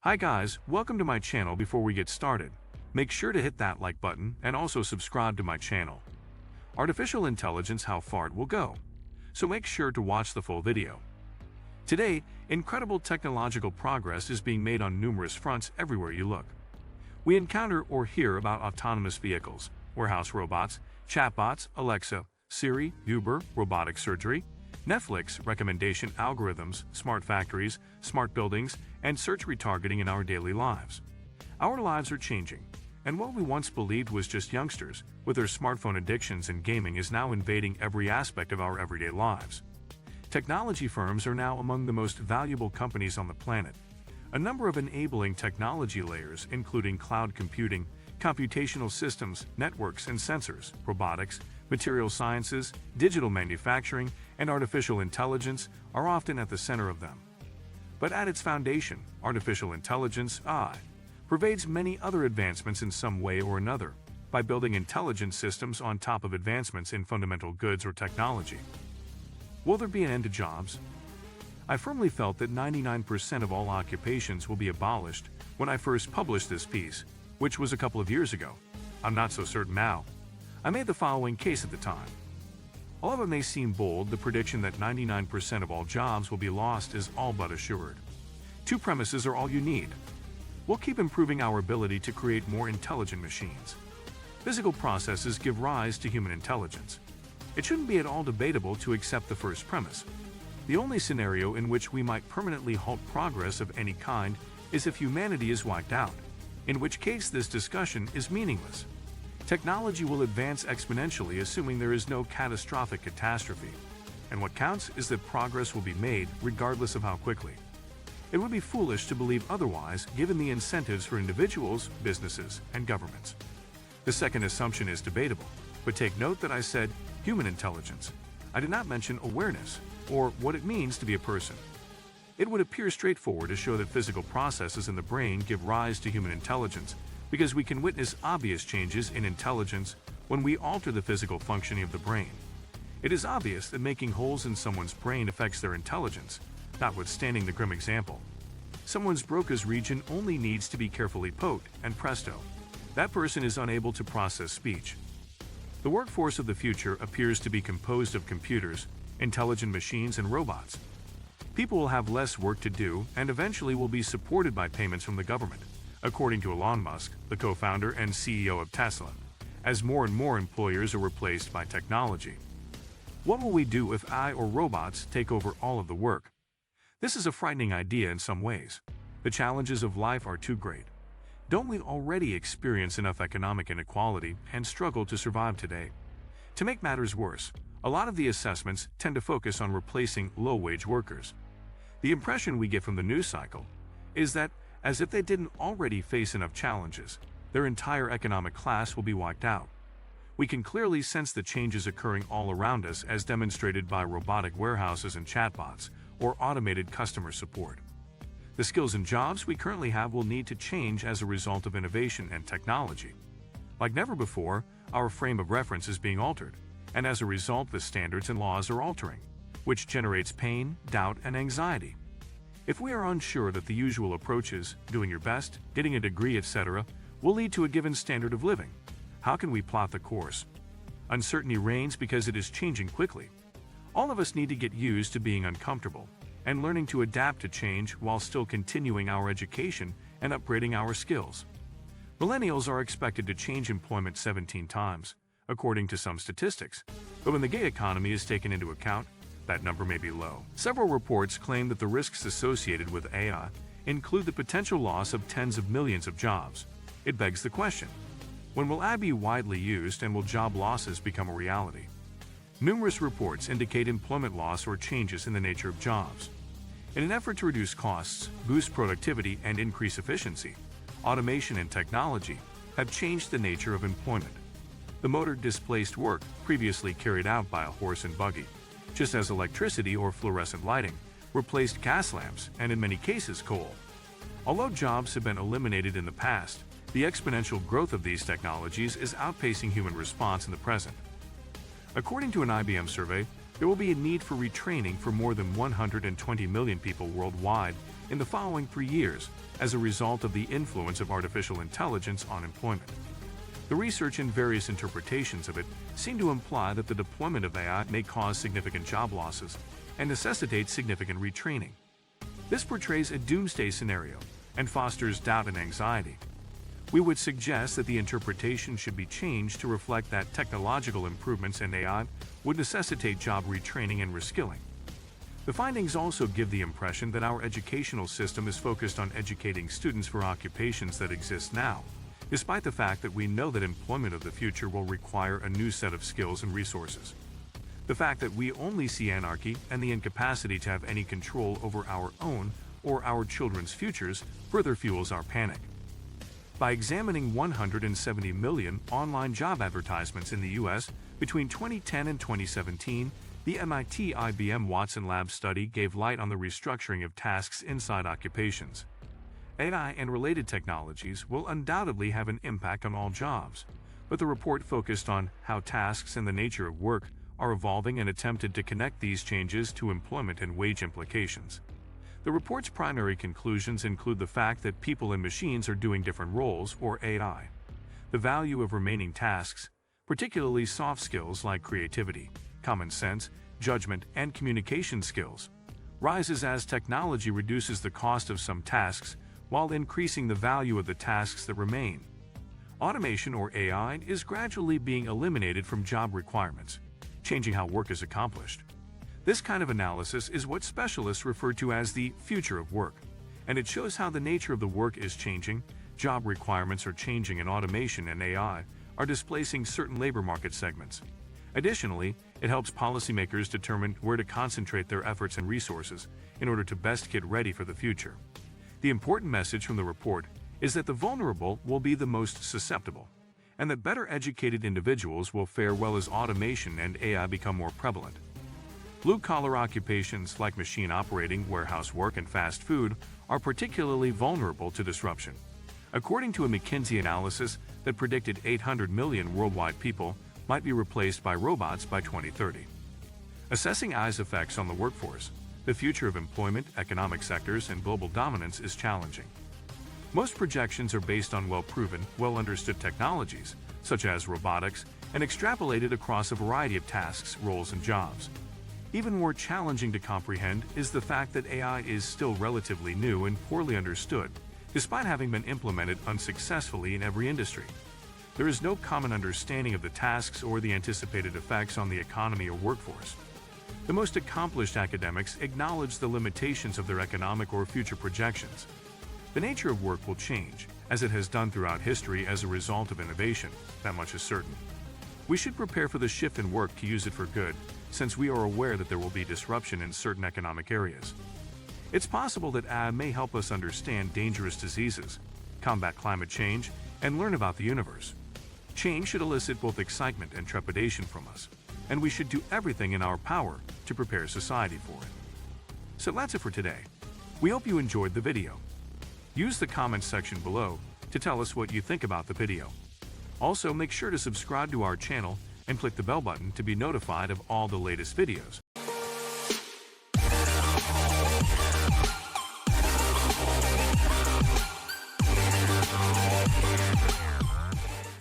Hi guys, welcome to my channel. Before we get started, make sure to hit that like button and also subscribe to my channel. Artificial intelligence, how far it will go. So make sure to watch the full video. Today, incredible technological progress is being made on numerous fronts everywhere you look. We encounter or hear about autonomous vehicles, warehouse robots, chatbots, Alexa, Siri, Uber, robotic surgery, Netflix, recommendation algorithms, smart factories, smart buildings, and search retargeting in our daily lives. Our lives are changing, and what we once believed was just youngsters with their smartphone addictions and gaming is now invading every aspect of our everyday lives. Technology firms are now among the most valuable companies on the planet. A number of enabling technology layers, including cloud computing, computational systems, networks and sensors, robotics, material sciences, digital manufacturing, and artificial intelligence, are often at the center of them. But at its foundation, artificial intelligence, AI, pervades many other advancements in some way or another, by building intelligent systems on top of advancements in fundamental goods or technology. Will there be an end to jobs? I firmly felt that 99% of all occupations will be abolished when I first published this piece, which was a couple of years ago. I'm not so certain now. I made the following case at the time. Although it may seem bold, the prediction that 99% of all jobs will be lost is all but assured. Two premises are all you need. We'll keep improving our ability to create more intelligent machines. Physical processes give rise to human intelligence. It shouldn't be at all debatable to accept the first premise. The only scenario in which we might permanently halt progress of any kind is if humanity is wiped out, in which case this discussion is meaningless. Technology will advance exponentially assuming there is no catastrophic catastrophe, and what counts is that progress will be made regardless of how quickly. It would be foolish to believe otherwise given the incentives for individuals, businesses, and governments. The second assumption is debatable, but take note that I said human intelligence. I did not mention awareness, or what it means to be a person. It would appear straightforward to show that physical processes in the brain give rise to human intelligence, because we can witness obvious changes in intelligence when we alter the physical functioning of the brain. It is obvious that making holes in someone's brain affects their intelligence, notwithstanding the grim example. Someone's Broca's region only needs to be carefully poked, and presto, that person is unable to process speech. The workforce of the future appears to be composed of computers, intelligent machines, and robots. People will have less work to do and eventually will be supported by payments from the government, according to Elon Musk, the co-founder and CEO of Tesla, as more and more employers are replaced by technology. What will we do if AI or robots take over all of the work? This is a frightening idea in some ways. The challenges of life are too great. Don't we already experience enough economic inequality and struggle to survive today? To make matters worse, a lot of the assessments tend to focus on replacing low-wage workers. The impression we get from the news cycle is that, as if they didn't already face enough challenges, their entire economic class will be wiped out. We can clearly sense the changes occurring all around us as demonstrated by robotic warehouses and chatbots, or automated customer support. The skills and jobs we currently have will need to change as a result of innovation and technology. Like never before, our frame of reference is being altered, and as a result the standards and laws are altering, which generates pain, doubt, and anxiety. If we are unsure that the usual approaches, doing your best, getting a degree, etc., will lead to a given standard of living, how can we plot the course? Uncertainty reigns because it is changing quickly. All of us need to get used to being uncomfortable and learning to adapt to change while still continuing our education and upgrading our skills. Millennials are expected to change employment 17 times, according to some statistics, but when the gig economy is taken into account, that number may be low. Several reports claim that the risks associated with AI include the potential loss of tens of millions of jobs. It begs the question, when will AI be widely used and will job losses become a reality? Numerous reports indicate employment loss or changes in the nature of jobs. In an effort to reduce costs, boost productivity, and increase efficiency, automation and technology have changed the nature of employment. The motor displaced work previously carried out by a horse and buggy, just as electricity or fluorescent lighting replaced gas lamps and in many cases coal. Although jobs have been eliminated in the past, the exponential growth of these technologies is outpacing human response in the present. According to an IBM survey, There will be a need for retraining for more than 120 million people worldwide in the following 3 years as a result of the influence of artificial intelligence on employment. The research and various interpretations of it seem to imply that the deployment of AI may cause significant job losses and necessitate significant retraining. This portrays a doomsday scenario and fosters doubt and anxiety. We would suggest that the interpretation should be changed to reflect that technological improvements in AI would necessitate job retraining and reskilling. The findings also give the impression that our educational system is focused on educating students for occupations that exist now, despite the fact that we know that employment of the future will require a new set of skills and resources. The fact that we only see anarchy and the incapacity to have any control over our own or our children's futures further fuels our panic. By examining 170 million online job advertisements in the U.S. between 2010 and 2017, the MIT-IBM Watson Lab study gave light on the restructuring of tasks inside occupations. AI and related technologies will undoubtedly have an impact on all jobs, but the report focused on how tasks and the nature of work are evolving and attempted to connect these changes to employment and wage implications. The report's primary conclusions include the fact that people and machines are doing different roles, or AI. The value of remaining tasks, particularly soft skills like creativity, common sense, judgment, and communication skills, rises as technology reduces the cost of some tasks while increasing the value of the tasks that remain. Automation, or AI, is gradually being eliminated from job requirements, changing how work is accomplished. This kind of analysis is what specialists refer to as the future of work, and it shows how the nature of the work is changing, job requirements are changing, and automation and AI are displacing certain labor market segments. Additionally, it helps policymakers determine where to concentrate their efforts and resources in order to best get ready for the future. The important message from the report is that the vulnerable will be the most susceptible, and that better educated individuals will fare well as automation and AI become more prevalent. Blue-collar occupations like machine operating, warehouse work, and fast food are particularly vulnerable to disruption. According to a McKinsey analysis that predicted 800 million worldwide people might be replaced by robots by 2030. Assessing AI's effects on the workforce, the future of employment, economic sectors, and global dominance is challenging. Most projections are based on well-proven, well-understood technologies, such as robotics, and extrapolated across a variety of tasks, roles, and jobs. Even more challenging to comprehend is the fact that AI is still relatively new and poorly understood, despite having been implemented unsuccessfully in every industry. There is no common understanding of the tasks or the anticipated effects on the economy or workforce. The most accomplished academics acknowledge the limitations of their economic or future projections. The nature of work will change, as it has done throughout history as a result of innovation, that much is certain. We should prepare for the shift in work to use it for good, since we are aware that there will be disruption in certain economic areas. It's possible that AI may help us understand dangerous diseases, combat climate change, and learn about the universe. Change should elicit both excitement and trepidation from us, and we should do everything in our power to prepare society for it. So that's it for today. We hope you enjoyed the video. Use the comments section below to tell us what you think about the video. Also, make sure to subscribe to our channel and click the bell button to be notified of all the latest videos.